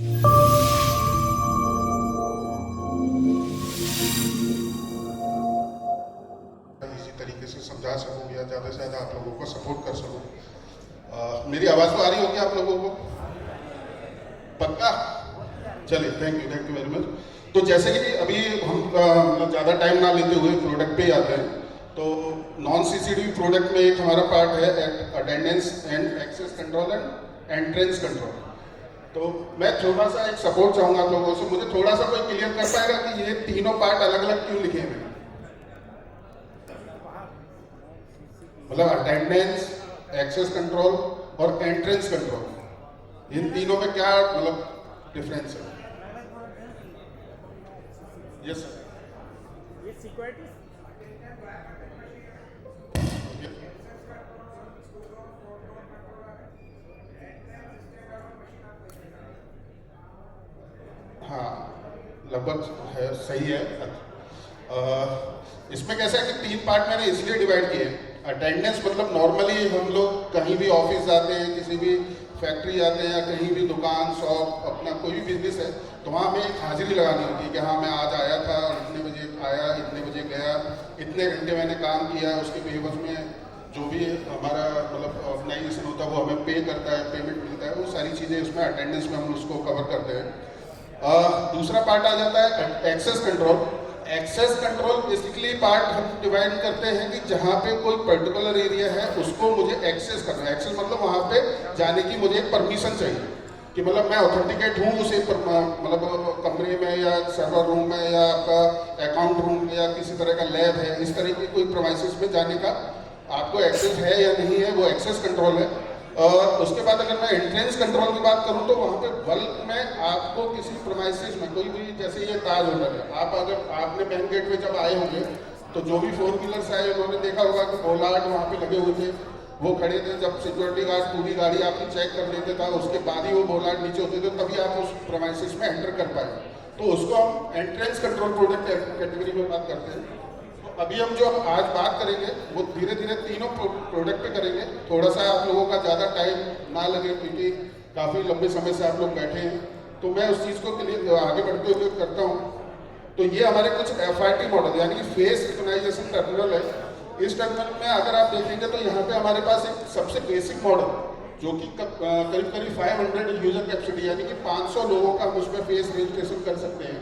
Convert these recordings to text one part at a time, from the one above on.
इसी तरीके से समझा सकूँ या ज़्यादा से ज़्यादा आप लोगों को सपोर्ट कर सकूँ। मेरी आवाज़ तो आ रही होगी आप लोगों को? पक्का? चलिए, थैंक यू वेरी मच। तो जैसे कि अभी हम ज़्यादा टाइम ना लेते हुए प्रोडक्ट पे आते हैं, तो नॉन सीसीटीवी प्रोडक्ट में एक हमारा पार्ट है attendance and access control and entrance control. तो मैं थोड़ा सा एक सपोर्ट चाहूँगा आप लोगों से, मुझे थोड़ा सा कोई क्लियर कर पाएगा कि ये तीनों पार्ट अलग अलग क्यों लिखे हैं? मतलब अटेंडेंस, एक्सेस कंट्रोल और एंट्रेंस कंट्रोल, इन तीनों में क्या मतलब डिफरेंस है? Yes sir. ये सिक्योरिटी हाँ, लगभग है, सही है। इसमें कैसा है कि तीन पार्ट मैंने इसलिए डिवाइड किए। अटेंडेंस मतलब नॉर्मली हम लोग कहीं भी ऑफिस जाते हैं, किसी भी फैक्ट्री जाते हैं या कहीं भी दुकान शॉप अपना कोई भी बिजनेस है, तो वहाँ हमें एक हाजिरी लगानी होती है कि हाँ मैं आज आया था, इतने बजे आया, इतने बजे गया, इतने घंटे मैंने काम किया, उसके पेबर्स में जो भी हमारा मतलब ऑर्गेनाइजेशन होता है वो हमें पे करता है, पेमेंट मिलता है, वो सारी चीज़ें उसमें अटेंडेंस में हम उसको कवर करते हैं। दूसरा पार्ट आ जाता है access control. Access control basically part हम डिवाइड करते हैं कि जहाँ पे कोई पर्टिकुलर एरिया है उसको मुझे एक्सेस करना है। एक्सेस मतलब वहाँ पे जाने की मुझे परमिशन चाहिए कि मतलब मैं ऑथेंटिकेट हूँ उसे मतलब कमरे में या सर्वर रूम में या आपका अकाउंट रूम में या किसी तरह का लैब है, इस तरह की कोई प्रोमाइसेस में जाने का आपको एक्सेस है या नहीं है, वो एक्सेस कंट्रोल है। और उसके बाद अगर मैं एंट्रेंस कंट्रोल की बात करूं तो वहाँ पे बल्क में आपको किसी प्रोमाइसेस में कोई भी, जैसे ये ताज होटल है, आप अगर आपने मेन गेट पे जब आए होंगे तो जो भी 4 व्हीलर्स आए उन्होंने देखा होगा कि बोलार्ड वहाँ पे लगे हुए थे, वो खड़े थे। जब सिक्योरिटी गार्ड पूरी गाड़ी आपकी चेक कर लेते था उसके बाद ही वो बोलार्ड नीचे होते थे, तभी आप उस प्रोमाइसेस में एंटर कर पाए। तो उसको हम एंट्रेंस कंट्रोल प्रोडक्ट कैटेगरी में बात करते हैं। अभी हम जो आज बात करेंगे वो धीरे धीरे तीनों प्रोडक्ट पे करेंगे, थोड़ा सा आप लोगों का ज़्यादा टाइम ना लगे क्योंकि काफ़ी लंबे समय से आप लोग बैठे हैं, तो मैं उस चीज़ को के लिए आगे बढ़ते हुए करता हूँ। तो ये हमारे कुछ FIT मॉडल यानी कि फेस रिकॉग्नाइजेशन टर्मिनल है। इस टर्मिनल में अगर आप देखेंगे तो यहाँ पे हमारे पास एक सबसे बेसिक मॉडल जो कि करीब करीब 500 यूजर कैपेसिटी यानी कि 500 लोगों का हम उसमें फेस रजिस्ट्रेशन कर सकते हैं,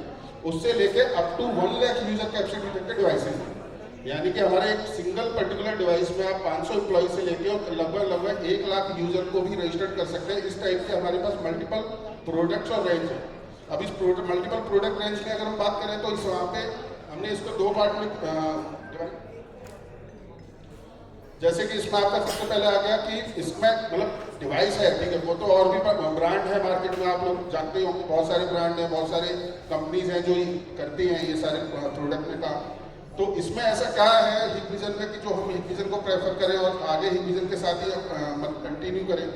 उससे लेके up to 1 lakh user capacity तक के डिवाइसेज हैं। यानी कि हमारे एक सिंगल पर्टिकुलर डिवाइस में आप 500 एम्प्लॉय से लेके और लगभग 1 लाख यूजर को भी रजिस्टर्ड कर सकते हैं। इस टाइप के हमारे पास मल्टीपल प्रोडक्ट्स और रेंज है। अब इस मल्टीपल प्रोडक्ट रेंज में अगर हम बात करें तो इस वहाँ पे हमने इसको 2 पार्ट में डिवाइड, जैसे कि इसमें आपका सबसे पहले आ गया कि इसमें मतलब डिवाइस है, ठीक है, वो तो और भी ब्रांड है मार्केट में, आप लोग जानते हो बहुत सारे ब्रांड हैं, बहुत सारे कंपनीज हैं जो करती हैं ये सारे प्रोडक्ट में काम। तो इसमें ऐसा क्या है हिगविजन में कि जो हम हिगविजन को प्रेफर करें और आगे हिगविजन के साथ ही कंटिन्यू करें,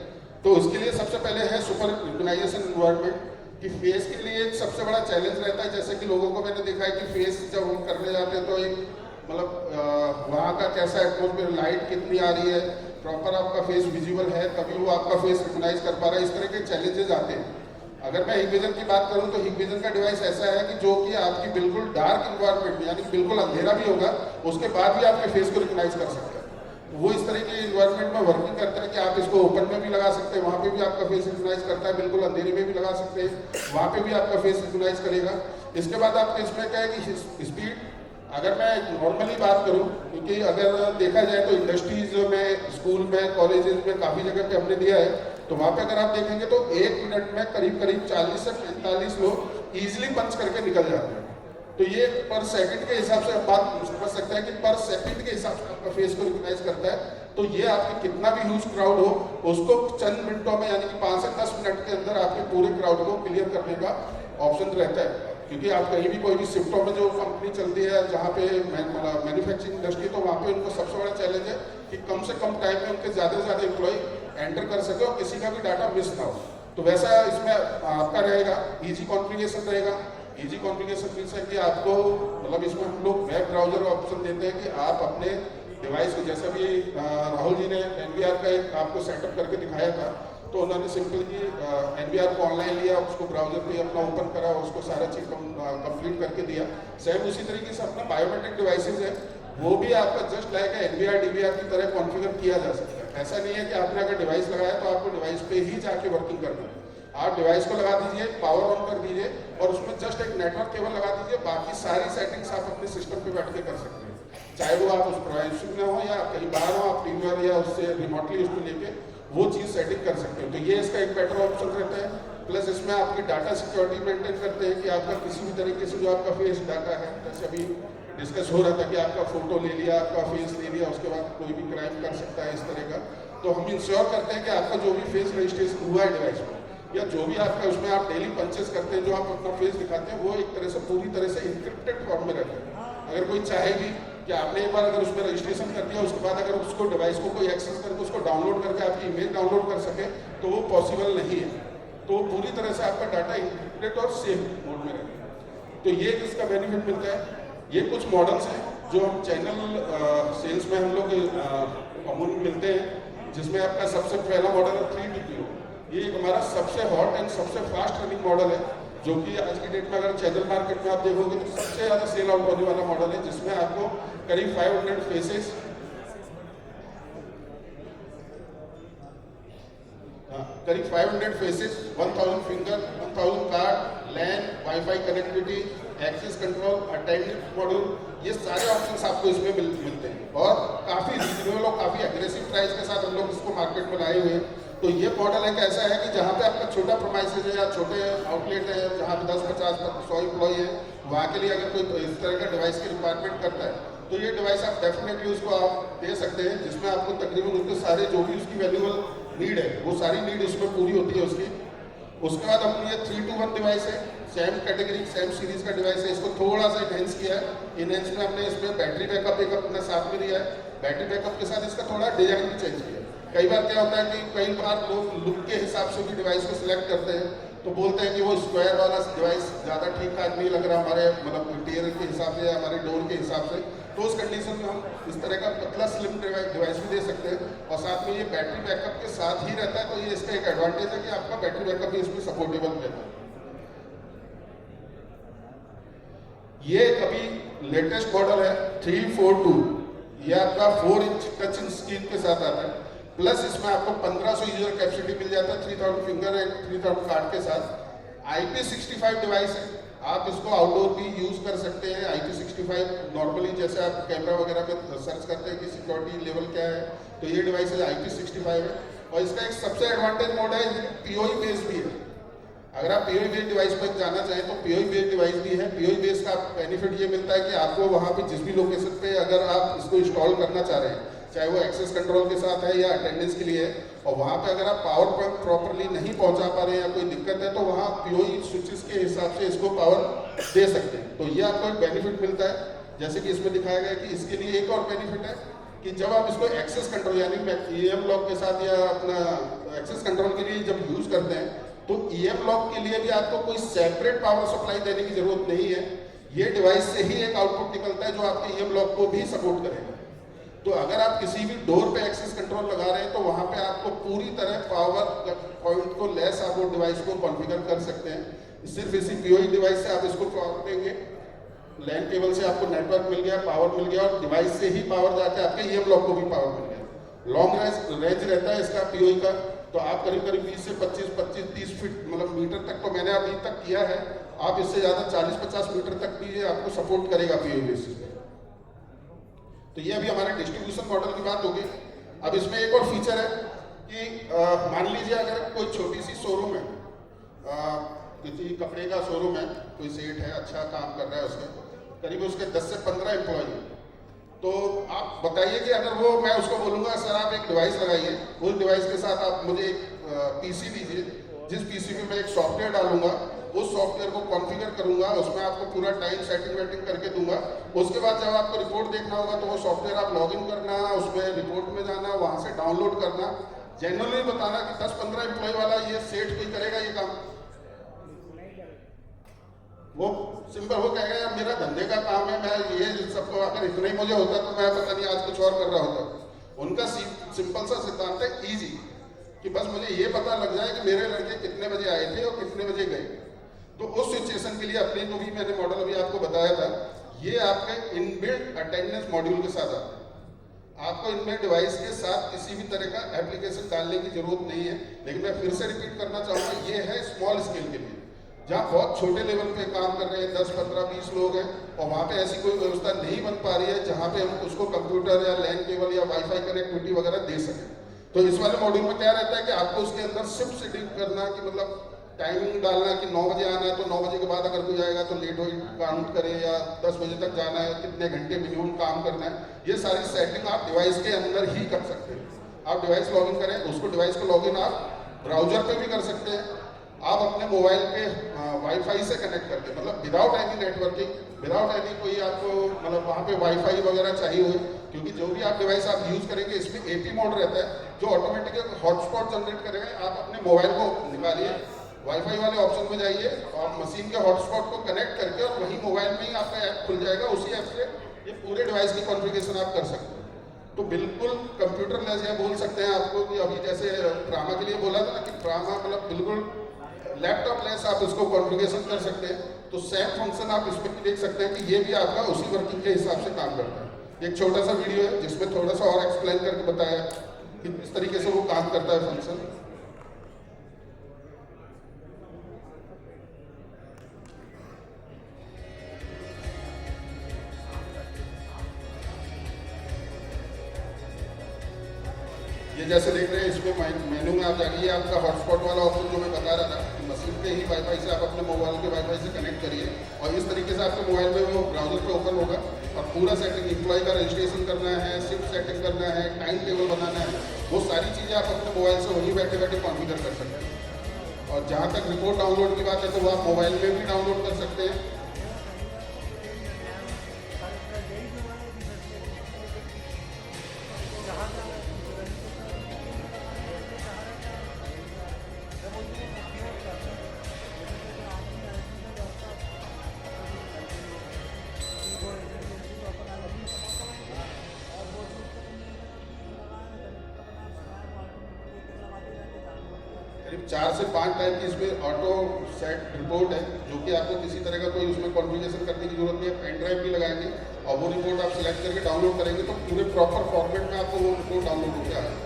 तो उसके लिए सबसे पहले है सुपर रिकॉग्नाइजेशन एनवायरनमेंट। कि फेस के लिए एक सबसे बड़ा चैलेंज रहता है, जैसे कि लोगों को मैंने देखा है कि फेस जब हम करने जाते हैं तो एक मतलब वहाँ का कैसा एटमोसफियर, लाइट कितनी आ रही है, प्रॉपर आपका फेस विजिबल है तभी वो आपका फेस रिकॉग्नाइज कर पा रहा है, इस तरह के चैलेंजेस आते हैं। अगर मैं हिगविजन की बात करूं तो हिगविजन का डिवाइस ऐसा है कि जो कि आपकी बिल्कुल डार्क इन्वायरमेंट में यानी कि बिल्कुल अंधेरा भी होगा उसके बाद भी आपके फेस को रिकॉग्नाइज कर सकता है। तो वो इस तरह के इन्वायरमेंट में वर्किंग करता है कि आप इसको ओपन में भी लगा सकते हैं, वहाँ पे भी आपका फेस रिकॉग्नाइज करता है, बिल्कुल अंधेरे में भी लगा सकते हैं, वहाँ पे भी आपका फेस रिकॉग्नाइज करेगा। इसके बाद आपके इसमें क्या है कि स्पीड, अगर मैं नॉर्मली बात करूं, क्योंकि अगर देखा जाए तो इंडस्ट्रीज में, स्कूल में, कॉलेजेस में काफ़ी जगह पे हमने दिया है, तो वहाँ पे अगर आप देखेंगे तो 1 मिनट में करीब करीब 40 से 45 लोग ईजिली पंच करके निकल जाते हैं। तो ये पर सेकंड के हिसाब से आप बात समझ सकते हैं कि पर सेकंड के हिसाब से आपका फेस को रिकॉग्नाइज करता है। तो ये आपके कितना भी ह्यूज क्राउड हो उसको चंद मिनटों में यानी कि 5 से 10 मिनट के अंदर आपके पूरे क्राउड को क्लियर करने का ऑप्शन रहता है। क्योंकि आप कहीं भी कोई भी शिफ्टों में जो कंपनी चलती है जहाँ पे मैन्युफैक्चरिंग इंडस्ट्री, तो वहाँ पे उनको सबसे बड़ा चैलेंज है कि कम से कम टाइम में उनके ज़्यादा से ज़्यादा एम्प्लॉय एंटर कर सके और किसी का भी डाटा मिस ना हो। तो वैसा इसमें आपका रहेगा, इजी कॉन्फ़िगरेशन रहेगा। इजी कॉन्फ़िगरेशन मीन्स है कि आपको मतलब इसमें हम लोग वेब ब्राउजर ऑप्शन देते हैं कि आप अपने डिवाइस को, जैसा भी राहुल जी ने NVR का एक आपको सेटअप करके दिखाया था, तो उन्होंने सिंपली NVR को ऑनलाइन लिया, उसको ब्राउजर पे अपना ओपन करा, उसको सारा चीज़ कंप्लीट करके दिया। सेम उसी तरीके से अपना बायोमेट्रिक डिवाइसेज है, वो भी आपका जस्ट लाइक NVR DVR की तरह कॉन्फ़िगर किया जा सकता है। ऐसा नहीं है कि आपने अगर डिवाइस लगाया तो आपको डिवाइस पे ही जाके वर्किंग करना है। आप डिवाइस को लगा दीजिए, पावर ऑन कर दीजिए और उसमें जस्ट एक नेटवर्क केबल लगा दीजिए, बाकी सारी सेटिंग्स आप अपने सिस्टम पे बैठ के कर सकते हैं। चाहे वो आप उस प्रोवाइस में हो या कहीं बाहर हो, आप टीमर या उससे रिमोटली उसको लेके वो चीज़ सेटिंग कर सकते हैं। तो ये इसका एक बेटर ऑप्शन रहता है। प्लस इसमें आपकी डाटा सिक्योरिटी मेंटेन करते हैं कि आपका किसी भी तरीके से जो आपका फेस डाटा है, जैसे अभी डिस्कस हो रहा था कि आपका फोटो ले लिया, आपका फेस ले लिया, उसके बाद कोई भी क्राइम कर सकता है इस तरह का। तो हम इंश्योर करते हैं कि आपका जो भी फेस रजिस्ट्रेशन हुआ है डिवाइस में, या जो भी आपका उसमें आप डेली पंचेस करते हैं, जो आप अपना फेस दिखाते हैं, वो एक तरह से पूरी तरह से इंक्रिप्टेड फॉर्म में रहता है। अगर कोई चाहे भी कि आपने एक बार अगर उसमें रजिस्ट्रेशन कर दिया, उसके बाद अगर उसको डिवाइस को कोई एक्सेस करके उसको डाउनलोड करके आपकी इमेज डाउनलोड कर सके, तो वो पॉसिबल नहीं है। तो पूरी तरह से आपका डाटा इंक्रिप्टेड और सेफ मोड में रहता है। तो ये इसका बेनिफिट मिलता है। ये कुछ मॉडल्स हैं जो हम चैनल सेल्स में हम लोग कॉमन मिलते हैं, जिसमें आपका सबसे पहला मॉडल है 3DPO। ये हमारा सबसे हॉट एंड सबसे फास्ट रनिंग मॉडल है, जो कि आज की डेट में अगर चैनल मार्केट में आप देखोगे तो सबसे ज़्यादा सेल आउट होने वाला मॉडल है, जिसमें आपको करीब 500 फेसेस, करीब 500 faces, 1000 finger, 1000 card, LAN, wifi connectivity, access control, attendance module, ये सारे ऑप्शंस आपको इसमें मिलते हैं और काफ़ी रीजनेबल और काफ़ी एग्रेसिव प्राइस के साथ हम लोग इसको मार्केट में लाए हुए हैं। तो ये मॉडल एक ऐसा है कि जहाँ पे आपका छोटा प्रोमाइसेज है या छोटे आउटलेट है, जहाँ पे 10, 50, 100 एम्प्लॉई है, वहाँ के लिए अगर कोई इस तरह का डिवाइस की रिक्वायरमेंट करता है, तो ये डिवाइस आप डेफिनेटली उसको आप दे सकते हैं, जिसमें आपको तकरीबन उसके सारे जो भी उसकी वैल्यूबल नीड है, वो सारी नीड उसमें पूरी होती है उसकी। उसके बाद अपनी ये 3-to-1 डिवाइस है, सेम कैटेगरी सेम सीरीज का डिवाइस है। इसको थोड़ा सा इनहेंस किया है। इनहेंस में हमने इसमें बैटरी बैकअप एक अपने साथ में दिया है। बैटरी बैकअप के साथ इसका थोड़ा डिजाइन भी चेंज किया है। कई बार क्या होता है कि कई बार लोग लुक के हिसाब से भी डिवाइस को सिलेक्ट करते हैं, तो बोलते हैं कि वो स्क्वायर वाला डिवाइस ज़्यादा ठीक ठाक नहीं लग रहा हमारे मतलब इंटीरियर के हिसाब से या हमारे डोर के हिसाब से। तो उस कंडीशन में हम इस तरह का पतला स्लिम डिवाइस भी दे सकते हैं और साथ में ये बैटरी बैकअप के साथ ही रहता है। तो ये इसका एक एडवांटेज है कि आपका बैटरी बैकअप भी इसमें सपोर्टेबल रहता है। ये अभी लेटेस्ट मॉडल है 342। ये आपका 4 इंच टच स्क्रीन के साथ आता है, प्लस इसमें आपको 1500 यूजर कैपेसिटी मिल जाता है 3000 फिंगर एंड 3000 कार्ड के साथ। IP65 डिवाइस है, आप इसको आउटडोर भी यूज कर सकते हैं। IP65 नॉर्मली जैसे आप कैमरा वगैरह पे सर्च करते हैं कि सिक्योरिटी लेवल क्या है, तो ये डिवाइस IP65 है। और इसका एक सबसे एडवांटेज मोड है, PoE बेस्ड भी है। अगर आप PoE बेस्ड डिवाइस पर जाना चाहें तो PoE बेस्ड डिवाइस भी है। PoE बेस्ड का बेनिफिट ये मिलता है कि आपको वहाँ पे जिस भी लोकेशन पे अगर आप इसको इंस्टॉल करना चाह रहे हैं, चाहे वो एक्सेस कंट्रोल के साथ है या अटेंडेंस के लिए है, और वहाँ पे अगर आप पावर पॉइंट प्रॉपरली नहीं पहुँचा पा रहे हैं या कोई दिक्कत है, तो वहाँ PoE स्विचेस के हिसाब से इसको पावर दे सकते हैं। तो ये आपको एक बेनिफिट मिलता है। जैसे कि इसमें दिखाया गया कि इसके लिए एक और बेनिफिट है कि जब आप इसको एक्सेस कंट्रोल यानी EM लॉक के साथ या अपना एक्सेस कंट्रोल के लिए जब यूज करते हैं, तो EM लॉक के लिए भी आपको कोई सेपरेट पावर सप्लाई देने की जरूरत नहीं है। ये डिवाइस से ही एक आउटपुट निकलता है जो आपके EM लॉक को भी सपोर्ट करेगा। तो अगर आप किसी भी डोर पे एक्सेस कंट्रोल लगा रहे हैं, तो वहाँ पे आपको पूरी तरह पावर पॉइंट को लेस आप वो डिवाइस को कॉन्फ़िगर कर सकते हैं। सिर्फ इसी PoE डिवाइस से आप इसको पावर देंगे, लैन केबल से आपको नेटवर्क मिल गया, पावर मिल गया, और डिवाइस से ही पावर जाके आपके EM लॉक को भी पावर मिल गया। लॉन्ग रेंज रहता है इसका PoE का, तो आप करीब करीब 20 से 25-30 फीट मतलब मीटर तक तो मैंने अभी तक किया है। आप इससे ज़्यादा 40-50 मीटर तक भी ये आपको सपोर्ट करेगा PoE बेसिस पे। तो ये अभी हमारे डिस्ट्रीब्यूशन मॉडल की बात होगी। अब इसमें एक और फीचर है कि मान लीजिए अगर कोई छोटी सी शोरूम है, किसी कपड़े का शोरूम है, कोई सेठ है, अच्छा काम कर रहा है, उसके करीब उसके 10 से 15 एम्प्लॉई है, तो आप बताइए कि अगर वो मैं उसको बोलूँगा सर आप एक डिवाइस लगाइए, उस डिवाइस के साथ आप मुझे एक PC दीजिए, जिस PC में मैं एक सॉफ्टवेयर डालूंगा, उस सॉफ्टवेयर को कॉन्फ़िगर करूंगा, उसमें आपको पूरा टाइम सेटिंग वेटिंग करके दूंगा। उसके बाद जब आपको रिपोर्ट देखना होगा तो वो सॉफ्टवेयर आप लॉगिन करना, उसमें रिपोर्ट में जाना, वहाँ से डाउनलोड करना, जनरली बताना कि 10-15 एम्प्लॉय वाला ये सेठ कोई करेगा ये काम? वो सिंपल वो कहेगा यार मेरा धंधे का काम है, मैं ये सबको अगर इतना ही मुझे होता तो मैं पता नहीं आज कुछ और कर रहा होता। उनका सिंपल सा सिद्धांत है ईजी, कि बस मुझे ये पता लग जाए कि मेरे लड़के कितने बजे आए थे और कितने बजे गए। तो उस सिचुएशन के लिए अपने को भी मैंने मॉडल अभी आपको बताया था, ये आपके इनबिल्ट अटेंडेंस मॉड्यूल के साथ आता है। आपको इनमें डिवाइस के साथ किसी भी तरह का एप्लीकेशन डालने की जरूरत नहीं है। लेकिन मैं फिर से रिपीट करना चाहूँगा, ये है स्मॉल स्केल के लिए, जहाँ बहुत छोटे लेवल पे काम कर रहे हैं, 10, 15, 20 लोग हैं, और वहाँ पे ऐसी कोई व्यवस्था नहीं बन पा रही है जहाँ पे हम उसको कंप्यूटर या लैन केबल या वाईफाई कनेक्टिविटी वगैरह दे सकें। तो इस वाले मॉड्यूल में क्या रहता है कि आपको उसके अंदर शिफ्ट शेड्यूल करना, कि मतलब टाइमिंग डालना कि 9 बजे आना है तो 9 बजे के बाद अगर कोई आएगा तो लेट हो काउंट करे, या 10 बजे तक जाना है, कितने घंटे मिनिमम काम करना है, ये सारी सेटिंग आप डिवाइस के अंदर ही कर सकते हैं। आप डिवाइस लॉगिन करें, उसको डिवाइस को लॉगिन आप ब्राउजर पे भी कर सकते हैं, आप अपने मोबाइल पे वाईफाई से कनेक्ट करके, मतलब without any networking, without any कोई आपको मतलब वहाँ पे वाईफाई वगैरह चाहिए हुए, क्योंकि जो भी आप डिवाइस आप यूज़ करेंगे इसमें एपी मोड रहता है जो ऑटोमेटिक हॉटस्पॉट जनरेट करेगा। आप अपने मोबाइल को निकालिए, वाईफाई वाले ऑप्शन में जाइए, आप मशीन के हॉटस्पॉट को कनेक्ट करके और वही मोबाइल में ही आपका ऐप खुल जाएगा, उसी ऐप से ये पूरे डिवाइस की कॉन्फ़िगरेशन आप कर सकते हैं। तो बिल्कुल कंप्यूटर लेस या बोल सकते हैं आपको कि अभी जैसे ट्रामा के लिए बोला था ना कि ट्रामा मतलब बिल्कुल लैपटॉप लेस आप इसको कॉन्फ़िगरेशन कर सकते हैं। तो सेम फंक्शन आप इसमें भी देख सकते हैं कि ये भी आपका उसी वर्किंग के हिसाब से काम करता है। एक छोटा सा वीडियो है जिसमें थोड़ा सा और एक्सप्लेन करके बताया कि इस तरीके से वो काम करता है फंक्शन। ये जैसे देख रहे हैं इसमें मेनू में आप जाइए, आपका हॉटस्पॉट वाला ऑप्शन जो मैं बता रहा था कि मशीन पे ही वाईफाई से आप अपने मोबाइल के वाईफाई से कनेक्ट करिए, और इस तरीके से आपके मोबाइल में वो ब्राउजर पे ओपन होगा और पूरा सेटिंग, एम्प्लॉय का रजिस्ट्रेशन करना है, शिफ्ट सेटिंग करना है, टाइम टेबल बनाना है, वो सारी चीज़ें आप अपने मोबाइल से वहीं बैठे बैठे कॉन्फ़िगर कर सकते हैं। और जहाँ तक रिपोर्ट डाउनलोड की बात है तो वो आप मोबाइल में भी डाउनलोड कर सकते हैं। करीब 4 से 5 टाइप की इसमें ऑटो सेट रिपोर्ट है, जो कि आपको किसी तरह का कोई उसमें कॉन्फ़िगरेशन करने की जरूरत नहीं है। पेन ड्राइव भी लगाएंगे और वो रिपोर्ट आप सिलेक्ट करके डाउनलोड करेंगे तो पूरे प्रॉपर फॉर्मेट में आपको वो रिपोर्ट डाउनलोड होकर आएगा।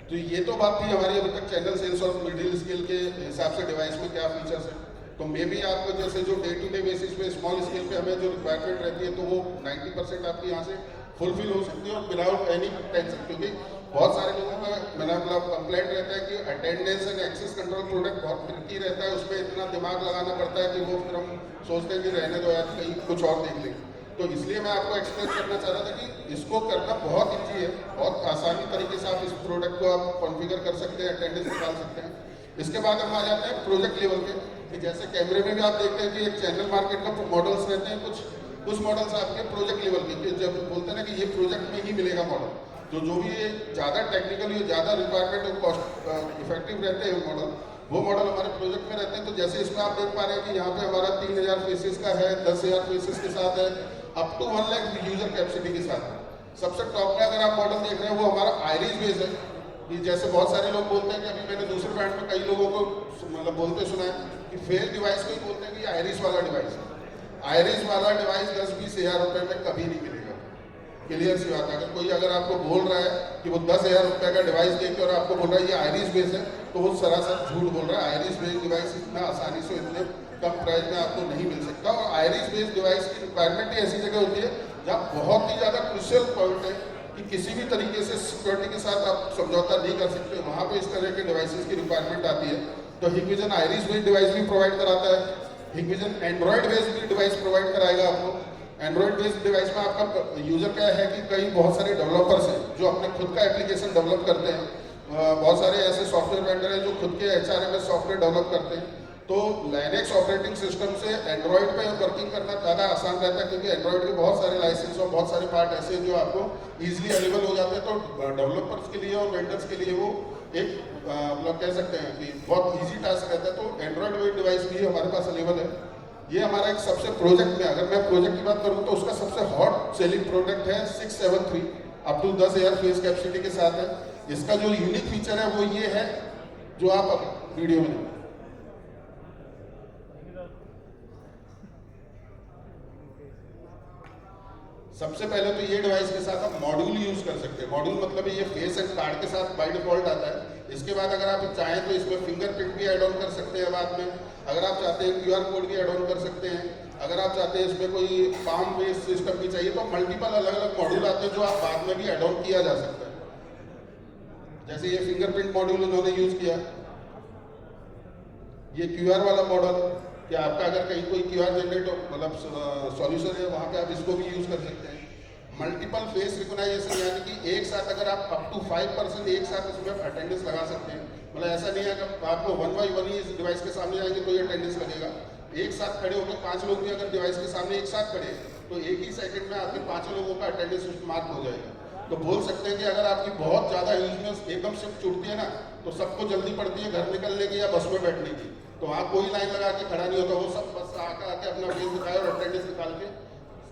तो ये तो बात थी हमारी अभी तक चैनल सेल्स और मिडिल स्केल के हिसाब से डिवाइस में क्या फीचर्स है। तो मे भी आपको जैसे जो डे टू डे बेसिस पे स्मॉल स्केल पे हमें जो रिक्वायरमेंट रहती है तो वो 90% आपकी यहाँ से फुलफिल हो सकती है और विदाउट एनी टेंशन। क्योंकि बहुत सारे लोगों का मतलब कंप्लेंट रहता है कि attendance and access control product बहुत ट्रिकी रहता है, उसमें इतना दिमाग लगाना पड़ता है कि वो फिर हम सोचते हैं कि रहने दो यार, कहीं कुछ और देख लेंगे। तो इसलिए मैं आपको एक्सप्लेन करना चाह रहा था कि इसको करना बहुत ईजी है, बहुत आसानी तरीके से आप इस प्रोडक्ट को आप कॉन्फ़िगर कर सकते हैं, अटेंडेंस निकाल सकते हैं। इसके बाद हम आ जाते हैं प्रोजेक्ट लेवल पे, कि जैसे कैमरे में भी आप देखते हैं कि एक चैनल मार्केट का मॉडल्स रहते हैं, कुछ मॉडल्स आपके प्रोजेक्ट लेवल के, जब बोलते हैं ना कि ये प्रोजेक्ट में ही मिलेगा मॉडल, तो जो भी ये ज़्यादा टेक्निकली ज़्यादा रिक्वायरमेंट और कॉस्ट इफेक्टिव रहते हैं मॉडल, वो मॉडल हमारे प्रोजेक्ट में रहते हैं। तो जैसे इसमें आप देख पा रहे हैं कि यहाँ पे हमारा 3000 फेसेस का है, 10,000 फेसेस के साथ है, up to 1 lakh user capacity के साथ है। सबसे टॉप में अगर आप मॉडल देख रहे हैं वो हमारा आयरिस बेस है। कि जैसे बहुत सारे लोग बोलते हैं कि अभी मैंने दूसरे ब्रांड में कई लोगों को मतलब बोलते सुना है कि फेल डिवाइस को ही बोलते हैं कि ये आयरिस वाला डिवाइस है। आयरिस वाला डिवाइस 10-20 हज़ार रुपये में कभी नहीं मिलेगा। क्लियर सी बात है, अगर आपको बोल रहा है कि वो 10,000 रुपये का डिवाइस देके और आपको बोल रहा है ये आयरिस बेस है, तो वो सरासर झूठ बोल रहा है। आयरिस बेस डिवाइस इतना आसानी से इतने कम प्राइस में आपको नहीं मिल सकता। और आयरिस बेस्ड डिवाइस की रिक्वायरमेंट ही ऐसी जगह होती है जहाँ बहुत ही ज़्यादा क्रूशियल पॉइंट है कि किसी भी तरीके से सिक्योरिटी के साथ आप समझौता नहीं कर सकते, वहाँ पे इस तरह के डिवाइसेस की रिक्वायरमेंट आती है। तो हिगविजन आयरिस बेस्ड डिवाइस भी प्रोवाइड कराता है, हिगविजन एंड्रॉयड बेस्ड भी डिवाइस प्रोवाइड कराएगा आपको। एंड्रॉयड बेस्ड डिवाइस में आपका यूजर क्या है कि कई बहुत सारे डेवलपर्स हैं जो अपने खुद का एप्लीकेशन डेवलप करते हैं। बहुत सारे ऐसे सॉफ्टवेयर वेंडर हैं जो खुद के HRMS सॉफ्टवेयर डेवलप करते हैं। तो लाइनेक्स ऑपरेटिंग सिस्टम से एंड्रॉयड पे वर्किंग करना ज़्यादा आसान रहता है, क्योंकि एंड्रॉयड के बहुत सारे लाइसेंस और बहुत सारे पार्ट ऐसे हैं जो आपको ईजिली अवेलेबल हो जाते हैं। तो डेवलपर्स के लिए और वेंडर्स के लिए वो एक मतलब कह सकते हैं कि बहुत ईजी टास्क रहता है। तो एंड्रॉयड बेस्ड डिवाइस भी हमारे पास अवेलेबल है। ये हमारा एक सबसे प्रोजेक्ट में, अगर मैं प्रोजेक्ट की बात करूँ तो उसका सबसे हॉट सेलिंग प्रोडक्ट है 673, up to 10 air face capacity के साथ है। इसका जो यूनिक फीचर है वो ये है जो आप अब वीडियो में देखो। सबसे पहले तो ये डिवाइस के साथ आप मॉड्यूल यूज कर सकते हैं। मॉड्यूल मतलब ये फेस एंड कार्ड के साथ बाय डिफॉल्ट आता है। इसके बाद अगर आप चाहें तो इसमें फिंगरप्रिंट भी ऐड ऑन कर सकते हैं बाद में। अगर आप चाहते हैं QR कोड भी ऐड ऑन कर सकते हैं। अगर आप चाहते हैं इसमें कोई पाम बेस्ड सिस्टम भी चाहिए तो मल्टीपल अलग अलग मॉड्यूल आते हैं जो आप बाद में भी ऐड ऑन किया जा सकता है। जैसे ये फिंगरप्रिंट मॉड्यूल उन्होंने यूज किया, ये QR वाला मॉडल, कि आपका अगर कहीं कोई QR जनरेट मतलब सॉल्यूशन है वहाँ पे आप इसको भी यूज कर सकते हैं। मल्टीपल फेस रिकॉग्नाइजेशन, यानी कि एक साथ अगर आप अप टू 5% एक साथ इसमें अटेंडेंस लगा सकते हैं। मतलब ऐसा नहीं है कि आपको 1 by 1 ही इस डिवाइस के सामने जाएंगे तो ये अटेंडेंस लगेगा। एक साथ खड़े होकर 5 लोग भी अगर डिवाइस के सामने एक साथ खड़े तो एक ही सेकंड में आपके 5 लोगों का अटेंडेंस मार्क हो जाएगा। तो बोल सकते हैं कि अगर आपकी बहुत ज़्यादा यूजनेस एकदम शिफ्ट छूटती है ना तो सबको जल्दी पड़ती है घर निकलने की या बस में बैठने की, तो वहाँ कोई लाइन लगा के खड़ा नहीं होता, वो सब बस आके अपना फेस दिखाए और अटेंडेंस निकाल के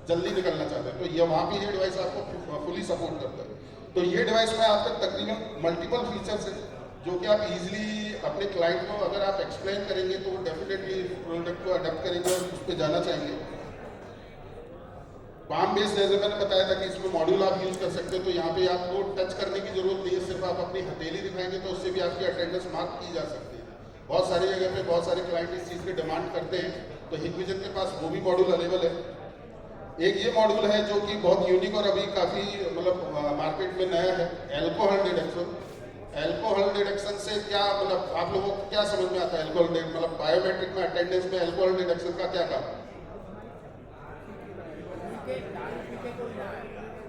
जल्दी निकलना चाहते हैं। तो ये वहाँ पे ये डिवाइस आपको फुली सपोर्ट करता है। तो ये डिवाइस में आपके तकरीबन मल्टीपल फीचर्स हैं जो कि आप इजीली अपने क्लाइंट को अगर आप एक्सप्लेन करेंगे तो वो डेफिनेटली प्रोडक्ट को अडॉप्ट करेंगे और उस पर जाना चाहेंगे। पाम बेस्ड जैसे मैंने बताया था कि इसमें मॉड्यूल आप यूज कर सकते हैं, तो यहाँ पे आपको टच करने की जरूरत नहीं है, सिर्फ आप अपनी हथेली दिखाएंगे तो उससे भी आपकी अटेंडेंस मार्क की जा सकती है। बहुत सारी जगह पे बहुत सारे क्लाइंट इस चीज़ की डिमांड करते हैं, तो हिकविजन के पास वो भी मॉड्यूल अवेलेबल है। एक ये मॉड्यूल है जो कि बहुत यूनिक और अभी काफ़ी मतलब मार्केट में नया है, एल्कोहल डिटेक्शन। एल्कोहल डिटेक्शन से क्या मतलब आप लोगों को क्या समझ में आता है? एल्कोहल मतलब बायोमेट्रिक में अटेंडेंस में एल्कोहल डिटेक्शन का क्या काम?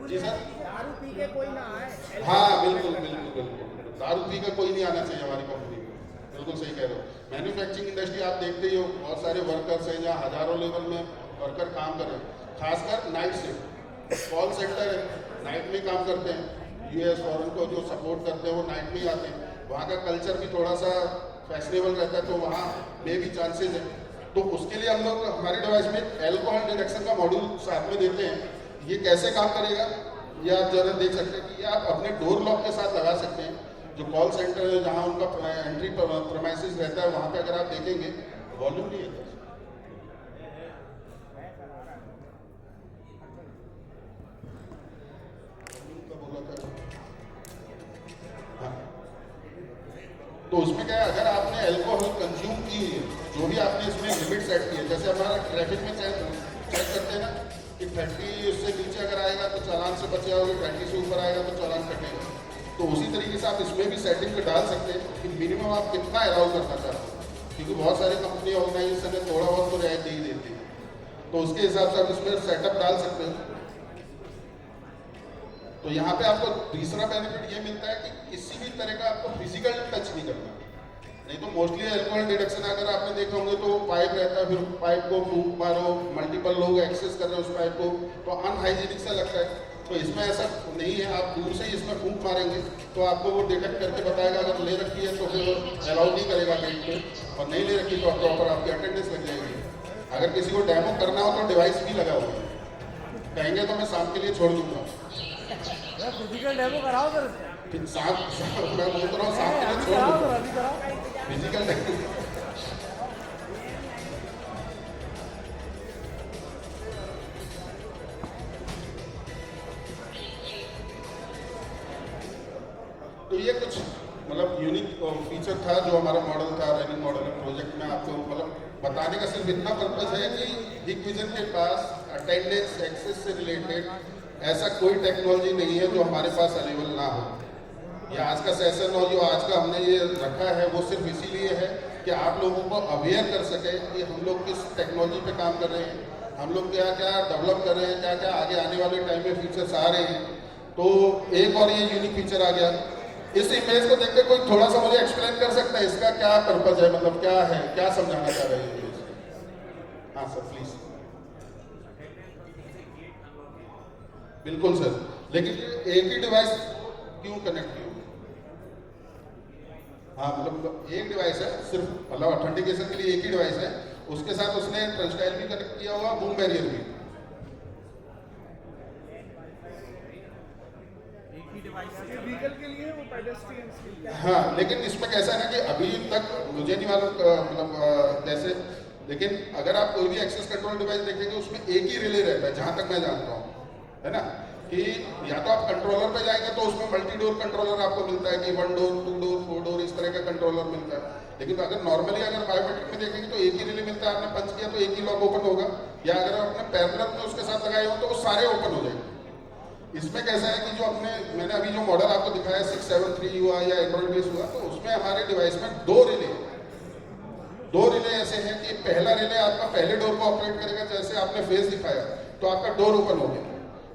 जी सर, दारू पी के कोई ना आए। हाँ बिल्कुल बिल्कुल बिल्कुल, दारू पी कर कोई नहीं आना चाहिए हमारी कंपनी में, बिल्कुल सही कह रहे हो। मैन्युफैक्चरिंग इंडस्ट्री आप देखते ही हो, बहुत सारे वर्कर्स हैं जहाँ हजारों लेवल में वर्कर काम कर रहे हैं, खासकर नाइट शिफ्ट। कॉल सेंटर है, नाइट में काम करते हैं। US फॉरेन को जो सपोर्ट करते हैं वो नाइट में ही आते हैं। वहाँ का कल्चर भी थोड़ा सा फैशनेबल रहता है, तो वहाँ में भी चांसेस है। तो उसके लिए हम लोग हमारे डिवाइस में एल्कोहल डिटेक्शन का मॉड्यूल साथ में देते हैं। ये कैसे काम करेगा ये आप जरा देख सकते हैं कि ये आप अपने डोर लॉक के साथ लगा सकते हैं। जो कॉल सेंटर है जहाँ उनका एंट्री प्रोमाइसिस रहता है वहाँ पे अगर आप देखेंगे वॉल्यूम नहीं है, हाँ। तो उसमें क्या है, अगर आपने अल्कोहल कंज्यूम की है, जो भी आपने इसमें लिमिट सेट की है, जैसे हमारा ट्रैफिक में चेक करते हैं ना कि 30 से नीचे अगर आएगा तो चालान से बच जाओगे, 20 से ऊपर आएगा तो चालान कटेगा। तो उसी तरीके से आप इसमें भी सेटिंग पे डाल सकते हैं कि मिनिमम आप कितना अलाउ करना चाहते हैं, क्योंकि बहुत सारी कंपनी ऑर्गेनाइजेशन है थोड़ा बहुत तो रियायत नहीं देती है, तो उसके हिसाब से आप इसमें सेटअप डाल सकते हैं। तो यहाँ पे आपको तीसरा बेनिफिट ये मिलता है कि किसी भी तरह का आपको फिजिकल टच नहीं करना। नहीं तो मोस्टली अल्कोहल डिटेक्शन अगर आपने देखा होंगे तो पाइप रहता है, फिर पाइप को फूंक मारो, मल्टीपल लोग एक्सेस कर रहे हैं उस पाइप को, तो अनहाइजीनिक सा लगता है। तो इसमें ऐसा नहीं है, आप दूर से ही इसमें फूंक मारेंगे तो आपको वो डिटेक्ट करके बताएगा। अगर ले रखी है तो फिर अलाउ नहीं करेगा गेट पे, और नहीं ले रखी तो प्रॉपर आपकी अटेंडेंस लग जाएगी। अगर किसी को डेमो करना हो तो डिवाइस भी लगा हुआ है, कहेंगे तो मैं शाम के लिए छोड़ दूंगा। फिजिकल डेमो कराओ फिर फिर शाम मैं बोल रहा हूँ शाम के लिए छोड़ दूंगा अभी कराओ। Physical demo. तो ये कुछ मतलब यूनिक फीचर था जो हमारा मॉडल था, रनिंग मॉडल प्रोजेक्ट में आपको मतलब बताने का सिर्फ इतना पर्पज है कि हिकविजन के पास अटेंडेंस एक्सेस से रिलेटेड ऐसा कोई टेक्नोलॉजी नहीं है जो हमारे पास अवेलेबल ना हो। ये आज का सेशन और जो आज का हमने ये रखा है वो सिर्फ इसीलिए है कि आप लोगों को अवेयर कर सके कि हम लोग किस टेक्नोलॉजी पे काम कर रहे हैं, हम लोग क्या क्या डेवलप कर रहे हैं, क्या क्या आगे आने वाले टाइम में फीचर्स आ रहे हैं। तो एक और ये यूनिक फीचर आ गया। इस इमेज को देखकर कोई थोड़ा सा मुझे एक्सप्लेन कर सकता है इसका क्या पर्पज है, मतलब क्या है, क्या समझाना चाह रहे हैं इमेज? हाँ सर प्लीज। बिल्कुल सर, लेकिन एक ही डिवाइस क्यों कनेक्ट किया? हाँ मतलब एक डिवाइस है सिर्फ, मतलब ऑथेंटिकेशन के लिए एक ही डिवाइस है, उसके साथ उसने टर्नस्टाइल भी कनेक्ट किया हुआ, बूम बैरियर भी। व्हीकल के लिए वो पेडेस्ट्रियंस के लिए। हाँ, लेकिन इसमें कैसा है ना कि अभी तक मुझे नहीं मालूम मतलब कैसे, लेकिन अगर आप कोई भी एक्सेस कंट्रोल डिवाइस देखेंगे उसमें एक ही रिले रहता है जहां तक मैं जानता हूँ, है ना, कि या तो आप कंट्रोलर पे जाएंगे तो उसमें मल्टी डोर कंट्रोलर आपको मिलता है कि 1 डोर 2 डोर 4 डोर इस तरह का कंट्रोलर मिलता है। लेकिन अगर नॉर्मली अगर बायोमेट्रिक में देखेंगे तो एक ही रिले मिलता है, आपने पंच किया तो एक ही लॉक ओपन होगा, या अगर आपने पैरेलल में उसके साथ लगाए हो तो वो सारे ओपन हो जाएंगे। इसमें कैसा है कि जो मैंने अभी जो मॉडल आपको दिखाया 673 हुआ या एंड्रॉइड बेस हुआ, तो उसमें हमारे डिवाइस में दो रिले ऐसे हैं कि पहला रिले आपका पहले डोर को ऑपरेट करेगा, जैसे आपने फेस दिखाया तो आपका डोर ओपन हो गया।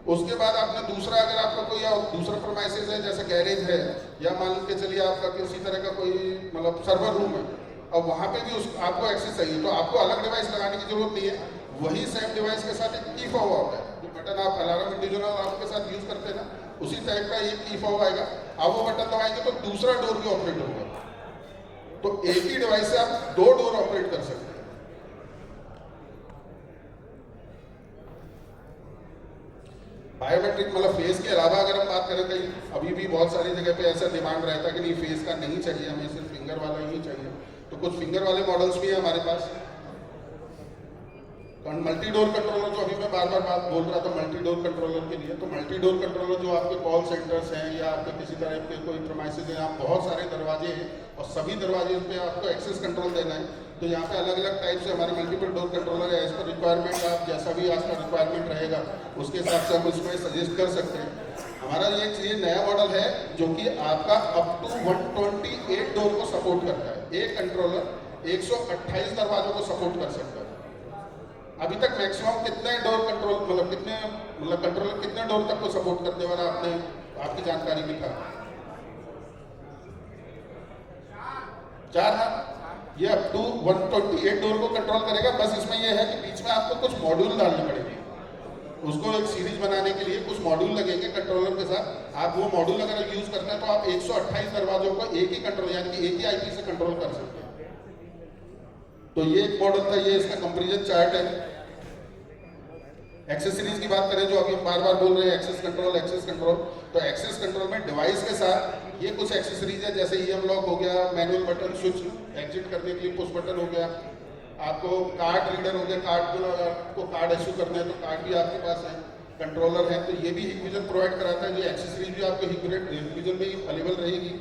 उसके बाद आपने दूसरा, अगर आपका कोई दूसरा प्रोमाइसेस है जैसे गैरेज है, या मान के चलिए आपका किसी तरह का कोई मतलब सर्वर रूम है, अब वहाँ पे भी आपको एक्सेस चाहिए, तो आपको अलग डिवाइस लगाने की जरूरत नहीं है। वही सेम डिवाइस के साथ एक की फॉब आता है, जो बटन आप अलार्म इंडिविजुअल आपके साथ यूज करते हैं ना, उसी टाइप का एक की फॉब आएगा। आप वो बटन दबाएंगे तो दूसरा डोर भी ऑपरेट होगा। तो एक ही डिवाइस से आप 2 डोर ऑपरेट कर सकते हैं। बायोमेट्रिक मतलब फेस के अलावा अगर हम बात करें, कहीं अभी भी बहुत सारी जगह पे ऐसा डिमांड रहता है कि नहीं फेस का नहीं चाहिए, हमें सिर्फ फिंगर वाला ही चाहिए, तो कुछ फिंगर वाले मॉडल्स भी है हमारे पास। मल्टी डोर कंट्रोलर जो अभी मैं बार बार बात बोल रहा था मल्टी डोर कंट्रोलर के लिए, तो मल्टी डोर कंट्रोलर जो आपके कॉल सेंटर्स हैं या आपके किसी तरह के कोई प्रोमाइसेस हैं, आप बहुत सारे दरवाजे हैं और सभी दरवाजे पे आपको एक्सेस कंट्रोल देना है, तो यहाँ पे अलग अलग टाइप से हमारे मल्टीपल डोर कंट्रोलर है। एज पर रिक्वायरमेंट आप जैसा भी आपका रिक्वायरमेंट रहेगा उसके हिसाब से हम उसमें सजेस्ट कर सकते हैं। हमारा ये नया मॉडल है जो कि आपका अप टू 128 डोर को सपोर्ट करता है। एक कंट्रोलर 128 दरवाजों को सपोर्ट कर सकता है। अभी तक मैक्सिमम कितने डोर कंट्रोल मतलब कंट्रोलर कितने डोर तक को सपोर्ट करने वाला आपने आपकी जानकारी में था? 4। हाँ, ये अप टू 128 डोर को कंट्रोल करेगा। बस इसमें ये है कि बीच में आपको कुछ मॉड्यूल डालने पड़ेंगे, उसको एक सीरीज बनाने के लिए कुछ मॉड्यूल लगेंगे कंट्रोलर के साथ। आप वो मॉड्यूल अगर यूज करते हैं तो आप 128 दरवाजों को एक ही कंट्रोल यानी कि एक ही आईपी से कंट्रोल कर सकते हैं। तो ये एक मॉडल था, ये इसका कंपैरिजन चार्ट है। एक्सेसरीज की बात करें जो अभी हम बार बार बोल रहे हैं एक्सेस कंट्रोल, तो एक्सेस कंट्रोल में डिवाइस के साथ ये कुछ एक्सेसरीज है, जैसे ईएम लॉक हो गया, मैनुअल बटन स्विच एग्जिट करने के लिए पुश बटन हो गया, आपको कार्ड रीडर हो गया, आपको कार्ड इशू करना है तो कार्ड भी आपके पास है, कंट्रोलर है, तो ये भी हिकविजन प्रोवाइड कराता है। जो एक्सेसरीज भी आपको हिकविजन में अवेलेबल रहेगी।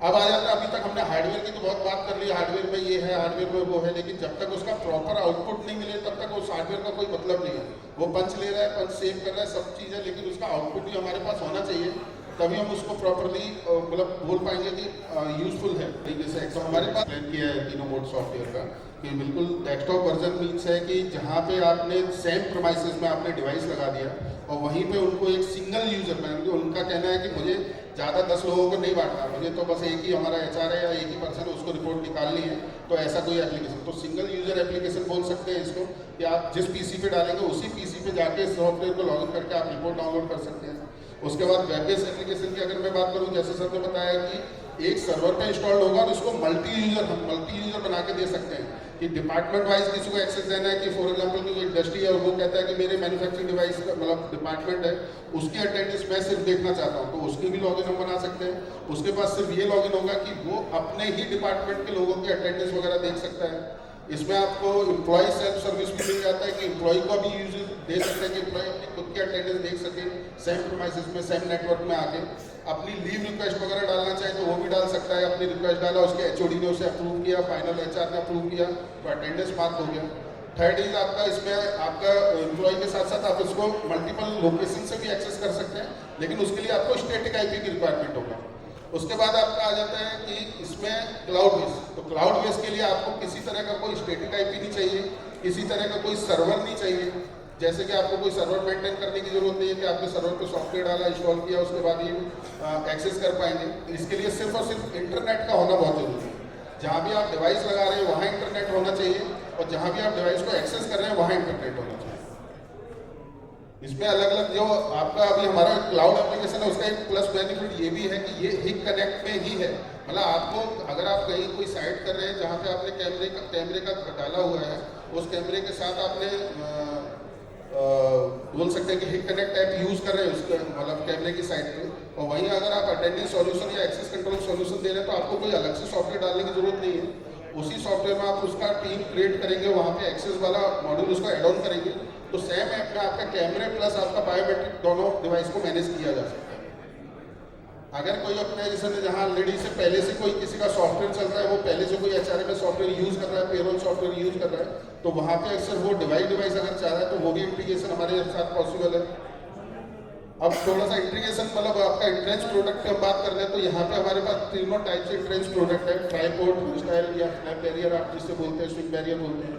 अब आ जाता है, अभी तक हमने हार्डवेयर की तो बहुत बात कर ली, हार्डवेयर में ये है, हार्डवेयर में वो है, लेकिन जब तक उसका प्रॉपर आउटपुट नहीं मिले तब तक उस हार्डवेयर का कोई मतलब नहीं है। वो पंच ले रहा है, पंच सेव कर रहा है, सब चीज़ है, लेकिन उसका आउटपुट भी हमारे पास होना चाहिए, तभी हम उसको प्रॉपरली मतलब बोल पाएंगे कि यूजफुल है तरीके से। तो हमारे पास प्लान किया है तीनों मोड सॉफ्टवेयर का कि बिल्कुल डेस्कटॉप वर्जन मीन्स है कि जहाँ पे आपने सेम प्रोमाइसेस में आपने डिवाइस लगा दिया और वहीं पे उनको एक सिंगल यूजर में उनका कहना है कि मुझे ज़्यादा 10 लोगों को नहीं बांटना, मुझे तो बस एक ही हमारा एचआर है या एक ही पर्सन है, उसको रिपोर्ट निकालनी है, तो ऐसा कोई एप्लीकेशन, तो सिंगल यूजर एप्लीकेशन बोल सकते हैं इसको, कि आप जिस पीसी पे डालेंगे उसी पीसी पे जाके सॉफ्टवेयर को लॉगिन करके आप रिपोर्ट डाउनलोड कर सकते हैं। उसके बाद वेब बेस्ड एप्लीकेशन की अगर मैं बात करूँ, जैसे सर ने बताया कि एक सर्वर पे इंस्टॉल होगा और उसको मल्टी यूजर बना के दे सकते हैं कि डिपार्टमेंट वाइज किसी को एक्सेस देना है, कि फॉर एग्जांपल कोई इंडस्ट्री है और वो कहता है कि मेरे मैन्युफैक्चरिंग डिवाइस का मतलब डिपार्टमेंट है, उसकी अटेंडेंस मैं सिर्फ देखना चाहता हूँ, तो उसकी भी लॉगिन हम बना सकते हैं। उसके पास सिर्फ ये लॉगिन होगा कि वो अपने ही डिपार्टमेंट के लोगों की अटेंडेंस वगैरह देख सकता है। इसमें आपको एम्प्लॉय सेल्फ सर्विस भी मिल जाता है कि एम्प्लॉय को भी यूज दे सकते हैं कि एम्प्लॉय अपनी खुद की अटेंडेंस देख सके, सेम प्रोमाइसेस में सेम नेटवर्क में आके अपनी लीव रिक्वेस्ट वगैरह डालना चाहे तो वो भी डाल सकता है। अपनी रिक्वेस्ट डाला, उसके एचओडी ने उसे अप्रूव किया, फाइनल एचआर ने अप्रूव किया, तो अटेंडेंस मार्क हो गया। थर्ड इज आपका इसमें आपका एम्प्लॉय के साथ साथ आप इसको मल्टीपल लोकेशन से भी एक्सेस कर सकते हैं, लेकिन उसके लिए आपको स्टैटिक आईपी की रिक्वायरमेंट होगा। उसके बाद आपका आ जाता है कि इसमें क्लाउड बेस, तो क्लाउड बेस के लिए आपको किसी तरह का कोई स्टैटिक आईपी नहीं चाहिए, किसी तरह का कोई सर्वर नहीं चाहिए, जैसे कि आपको कोई सर्वर मेंटेन करने की जरूरत नहीं है कि आपके सर्वर पे सॉफ्टवेयर डाला, इंस्टॉल किया, उसके बाद ये एक्सेस कर पाएंगे। इसके लिए सिर्फ और सिर्फ इंटरनेट का होना बहुत जरूरी है। जहाँ भी आप डिवाइस लगा रहे हैं वहाँ इंटरनेट होना चाहिए और जहाँ भी आप डिवाइस को एक्सेस कर रहे हैं वहाँ इंटरनेट होना चाहिए। इसमें अलग अलग जो आपका अभी हमारा क्लाउड एप्लीकेशन है उसका एक प्लस बेनिफिट ये भी है कि ये हिक कनेक्ट में ही है, मतलब आपको अगर आप कहीं कोई साइट कर रहे हैं जहाँ पे आपने कैमरे का डाला हुआ है, उस कैमरे के साथ आपने बोल सकते हैं कि हिट कनेक्ट ऐप यूज़ कर रहे हैं उसके मतलब कैमरे की साइड पे, और वहीं अगर आप अटेंडेंस सॉल्यूशन या एक्सेस कंट्रोल सॉल्यूशन दे रहे हैं तो आपको कोई अलग से सॉफ्टवेयर डालने की जरूरत नहीं है। उसी सॉफ्टवेयर में आप उसका टीम क्रिएट करेंगे, वहाँ पे एक्सेस वाला मॉड्यूल उसका एड ऑन करेंगे, तो सेम ऐप में आपका कैमरे प्लस आपका बायोमेट्रिक दोनों डिवाइस को मैनेज किया जा सकता है। अगर कोई अपने जैसे जहाँ ऑलरेडी से पहले से कोई किसी का सॉफ्टवेयर चल रहा है, वो पहले से कोई HRMS सॉफ्टवेयर यूज़ कर रहा है, पेरोल सॉफ्टवेयर यूज़ कर रहा है, तो वहाँ पे अक्सर वो डिवाइस अगर चाह रहा है तो वो भी इंटीग्रेशन हमारे साथ पॉसिबल है। अब थोड़ा सा इंटीग्रेशन मतलब आपका एंट्रेंस प्रोडक्ट की हम बात कर रहे हैं, तो यहाँ पे हमारे पास तीनों टाइप से एंट्रेंस प्रोडक्ट है, ट्राइपोड, स्टाइल या स्नैप बैरियर आप जिससे बोलते हैं, स्विंग बैरियर बोलते हैं।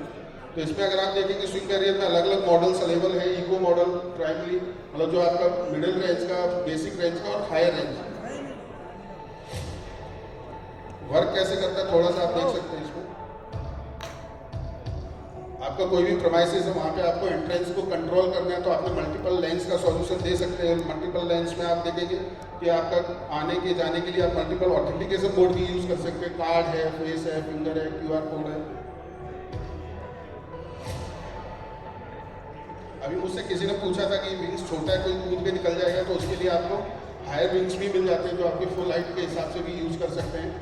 तो इसमें अगर आप देखेंगे स्विंग बैरियर में अलग अलग मॉडल्स अवेलेबल है, इको मॉडल, प्राइमरी मतलब जो आपका मिडिल रेंज का, बेसिक रेंज का और हायर रेंज का। वर्क कैसे करता है थोड़ा सा आप देख सकते हैं इसको। आपका कोई भी प्रोमाइसेस है, वहाँ पे आपको एंट्रेंस को कंट्रोल करना है तो आपने मल्टीपल लेंस का सॉल्यूशन दे सकते हैं। मल्टीपल लेंस में आप देखेंगे कि आपका आने के जाने के लिए आप मल्टीपल ऑथेंटिकेशन मोड भी यूज़ कर सकते हैं। कार्ड है, फेस है, फिंगर है, QR कोड है। अभी मुझसे किसी ने पूछा था कि विंग्स छोटा है, कोई कूद के निकल जाएगा, तो उसके लिए आपको हायर विंग्स भी मिल जाते हैं जो आपकी फुल हाइट के हिसाब से भी यूज़ कर सकते हैं।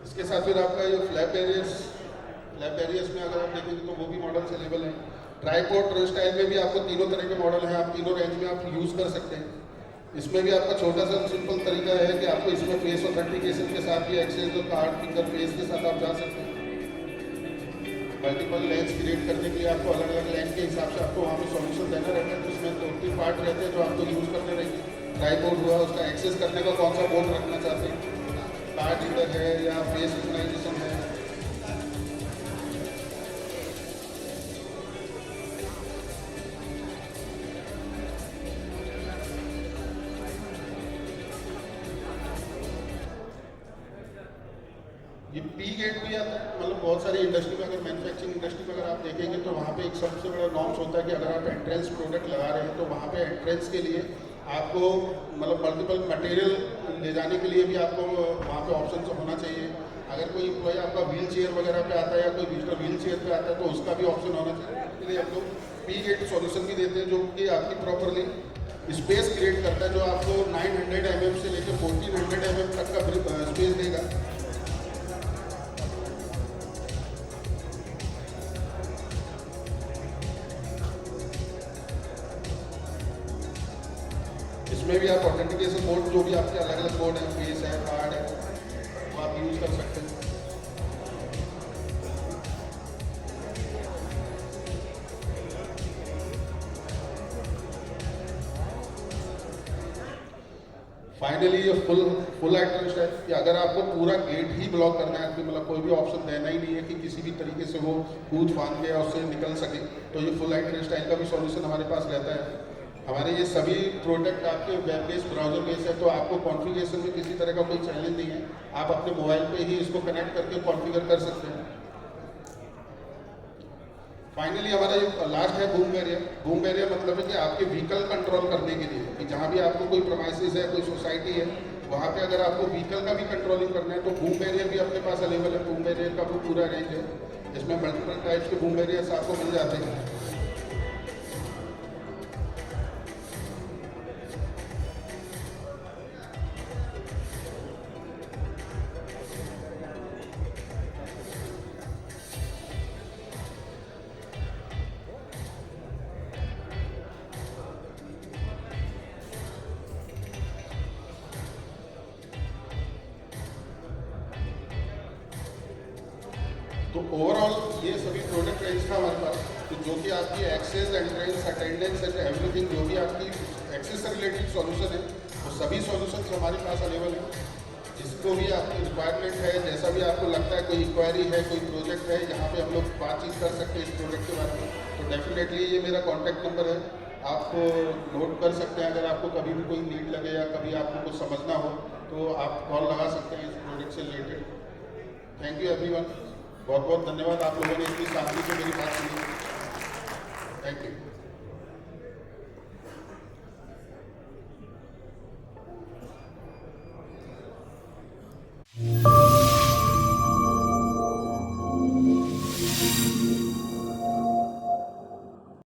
इसके साथ फिर आपका ये फ्लैप बैरियर्स में अगर आप देखेंगे तो वो भी मॉडल्स अवेलेबल हैं। ट्राइपोड ट्रस्ट स्टाइल में भी आपको तीनों तरह के मॉडल हैं, आप तीनों रेंज में आप यूज़ कर सकते हैं। इसमें भी आपका छोटा सा सिंपल तरीका है कि आपको इसमें फेस ऑथेंटिकेशन के साथ भी एक्सेस और कार्ड, फिंगर, फेस के साथ आप जा सकते हैं। मल्टीपल लेंस क्रिएट करने के लिए आपको अलग अलग लेंस के हिसाब से आपको वहाँ पे सॉल्यूशन देना रहता है, तो उसमें 2-3 पार्ट रहते हैं जो आपको यूज़ करने रहेंगे। ट्राइपोड हुआ, उसका एक्सेस करने का कौन सा मोड रखना चाहते हैं, कार्ड रीडर है या फेस रिकग्नाइजेशन है। ये पी गेट भी आता है, मतलब बहुत सारी इंडस्ट्री में, अगर मैन्युफैक्चरिंग इंडस्ट्री में अगर आप देखेंगे तो वहाँ पे एक सबसे बड़ा नॉर्म्स होता है कि अगर आप एंट्रेंस प्रोडक्ट लगा रहे हैं तो वहाँ पे एंट्रेंस के लिए आपको मतलब मल्टीपल मटेरियल ले जाने के लिए भी आपको वहाँ पे ऑप्शन होना चाहिए। अगर कोई एम्प्लॉय आपका व्हील चेयर वगैरह पे आता है या कोई विजिटर व्हील चेयर पे आता है तो उसका भी ऑप्शन होना चाहिए। इसके लिए हम लोग पी गेट सॉल्यूशन भी देते हैं जो कि आपकी प्रॉपरली स्पेस क्रिएट करता है, जो आपको 900 mm से लेकर 1400 mm तक का स्पेस देगा। इसमें भी आप ऑथेंटिकेशन मोड जो भी आपके अलग अलग मोड है, फेस है, कार्ड है, वो आप यूज़ कर सकते हैं। फाइनली ये फुल एंट्रेंस है कि अगर आपको पूरा गेट ही ब्लॉक करना है, कि मतलब कोई भी ऑप्शन देना ही नहीं है कि किसी भी तरीके से वो कूद फांद के और उससे निकल सके, तो ये फुल एंट्रेंस टाइप का भी सॉल्यूशन हमारे पास रहता है। हमारे ये सभी प्रोडक्ट आपके वेब बेस्ड, ब्राउजर बेस्ड है, तो आपको कॉन्फ़िगरेशन में किसी तरह का कोई चैलेंज नहीं है। आप अपने मोबाइल पे ही इसको कनेक्ट करके कॉन्फ़िगर कर सकते हैं। फाइनली हमारा जो लास्ट है बूम बैरियर। बूम बैरियर मतलब है कि आपके व्हीकल कंट्रोल करने के लिए, कि जहाँ भी आपको कोई प्रोमाइसेस है, कोई सोसाइटी है, वहाँ पे अगर आपको व्हीकल का भी कंट्रोलिंग करना है तो बूम बैरियर भी अपने पास अवेलेबल है। बूम बैरियर का भी पूरा रेंज है, इसमें मल्टीपल टाइप्स के बूम बैरियर्स आपको मिल जाते हैं। तो ओवरऑल ये सभी प्रोडक्ट रेंज था हमारे पास, तो जो कि आपकी access, entrance, attendance and everything, जो भी आपकी एक्सेस से रिलेटेड सॉल्यूशन है, वो सभी सॉल्यूशंस हमारे पास अवेलेबल है। जिसको भी आपकी रिक्वायरमेंट है, जैसा भी आपको लगता है, कोई इंक्वायरी है, कोई प्रोजेक्ट है जहाँ पे हम लोग बातचीत कर सकते हैं इस प्रोडक्ट के बारे में, तो डेफिनेटली ये मेरा कॉन्टैक्ट नंबर है। आप नोट कर सकते हैं। अगर आपको कभी भी कोई नीड लगे या कभी आपको कुछ समझना हो तो आप कॉल लगा सकते हैं इस प्रोडक्ट से रिलेटेड। थैंक यू एवरीवन, बहुत बहुत धन्यवाद आप लोगों ने इतनी शांति से मेरी बात सुनी। Thank you.